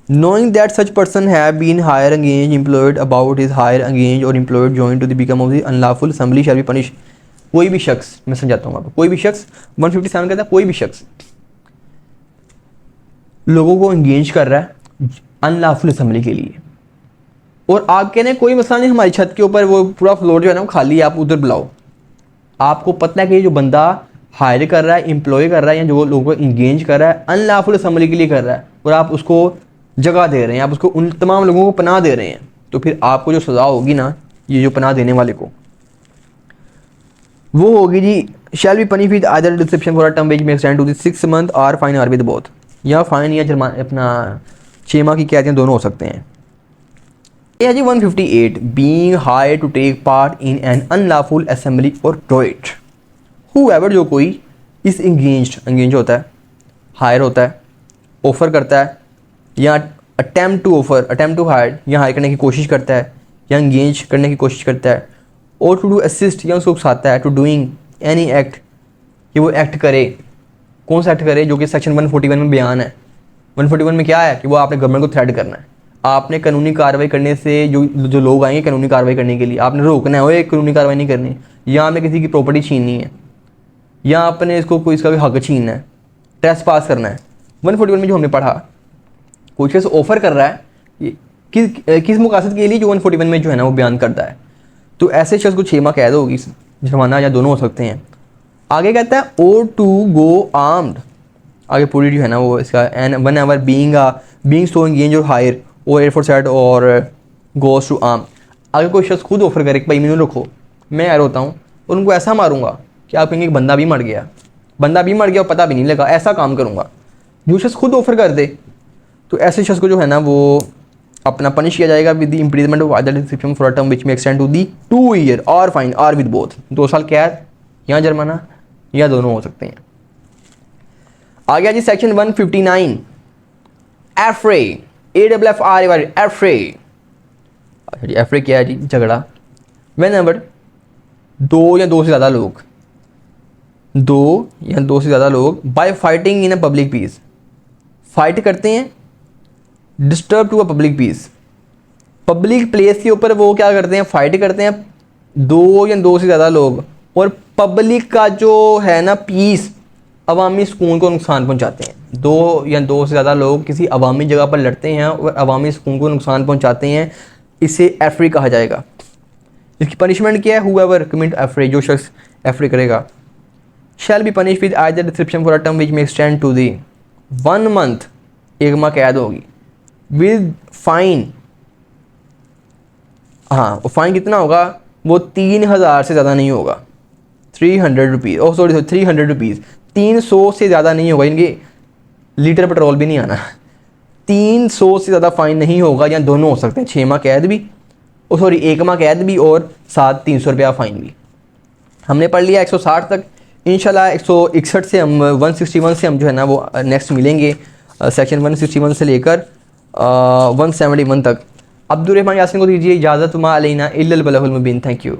knowing that such person have been hired, engaged, employed about his hire, engaged or employed joined to the become of the unlawful assembly shall be punished। कोई भी शख्स, मैं समझाता हूँ आपको, कोई भी शख्स, 157 कहता है कोई भी शख्स लोगों को एंगेज कर रहा है अनलॉफुल असेंबली के लिए, और आप कह रहे हैं कोई मसला नहीं, हमारी छत के ऊपर वो पूरा फ्लोर जो है ना वो खाली है, आप उधर बुलाओ। आपको पता है कि जो बंदा हायर कर रहा है, एम्प्लॉय कर रहा है, या जो लोगों को इंगेज कर रहा है अनलॉफुल असेंबली के लिए कर रहा है, और आप उसको जगह दे रहे हैं, आप उसको उन तमाम लोगों को पनाह दे रहे हैं, तो फिर आपको जो सज़ा होगी ना, ये जो पनाह देने वाले को, वो होगी जी shall be punish with either description for a term which may extend to the 6 month और फाइन आर विद बोथ, या फाइन या जुर्माना, अपना 6 माह की कैद दोनों हो सकते हैं। ये है जी 158, being hire to take part in an unlawful assembly or riot. Whoever, जो कोई इस एंगेज होता है, हायर होता है, ऑफर करता है, या attempt to offer, attempt to hire, या हायर करने की कोशिश करता है, या एंगेज करने की कोशिश करता है, और टू डू असिस्ट, या उसको उकसाता है, टू डूइंग एनी एक्ट, कि वो एक्ट करे। कौन सा एक्ट करे? जो कि सेक्शन 141 में बयान है। 141 में क्या है कि वो आपने गवर्नमेंट को थ्रेट करना है, आपने कानूनी कार्रवाई करने से जो लोग आएंगे कानूनी कार्रवाई करने के लिए, आपने रोकना है, वो कानूनी कार्रवाई नहीं करनी, या आपने किसी की प्रॉपर्टी छीननी है, या आपने इसको कोई इसका भी हक छीनना है, ट्रेस पास करना है। 141 में जो हमने पढ़ा, कोई शख्स ऑफर कर रहा है किस मकासद के लिए, जो 141 में जो है ना वो बयान करता है, तो ऐसे शख्स को 6 माह कैद होगी, जुर्माना या दोनों हो सकते हैं। आगे कहता है और टू गो आर्म्ड, आगे पूरी जो है ना वो इसका, and one ever being so engage और हायर और एयर फोर्स सेट और गोस टू आर्म। अगर कोई शख्स खुद ऑफर करे कि भाई मैंने रखो, मैं यार होता हूँ और उनको ऐसा मारूंगा कि आप कहेंगे बंदा भी मर गया, बंदा भी मर गया और पता भी नहीं लगा, ऐसा काम करूँगा। जो शख्स खुद ऑफर कर दे, तो ऐसे शख्स को जो है ना वो अपना पनिश किया जाएगा with the imprisonment of either description for a term which may extend to the 2 year और फाइन आर विद बोथ, 2 साल कैद या जुर्माना या दोनों हो सकते हैं। आ गया जी सेक्शन 159, एफ्रे, AFFRE, एफ्रे। एफ्रे क्या है जी? झगड़ा। व्हेनेवर 2 या 2 से ज़्यादा लोग by fighting in a public peace, fight करते हैं, disturb to a public peace, public place के ऊपर वो क्या करते हैं? फाइट करते हैं 2 या 2 से ज़्यादा लोग, और पब्लिक का जो है ना पीस, अवामी सुकून को नुकसान पहुंचाते हैं। 2 या 2 से ज़्यादा लोग किसी अवामी जगह पर लड़ते हैं और अवामी सुकून को नुकसान पहुंचाते हैं, इसे एफ्री कहा जाएगा। इसकी पनिशमेंट क्या है? हुएवर कमिट एफ्री, जो शख्स एफ्री करेगा, shall be punish with either description for a term which may extend to the 1 month, 1 माह कैद होगी, विद फाइन। हाँ, वो फाइन कितना होगा? वो 3000 से ज़्यादा नहीं होगा, 300 रुपीज़, ओह सॉरी 300 रुपीज़, 300 से ज़्यादा नहीं होगा, इनके लीटर पेट्रोल भी नहीं आना। 300 से ज़्यादा फ़ाइन नहीं होगा, या दोनों हो सकते हैं, 6 माह कैद भी, और सॉरी 1 माह कैद भी, और साथ 300 रुपया फ़ाइन भी। हमने पढ़ लिया 160 तक। इंशाल्लाह 161 से हम 161 से हम जो है ना वो नेक्स्ट मिलेंगे, सेक्शन 161 से लेकर 171 तक। अब्दुर्रहमान यासीन को दीजिए इजाज़त, मा अलैना इल्लल बलागुल मुबीन। Thank you.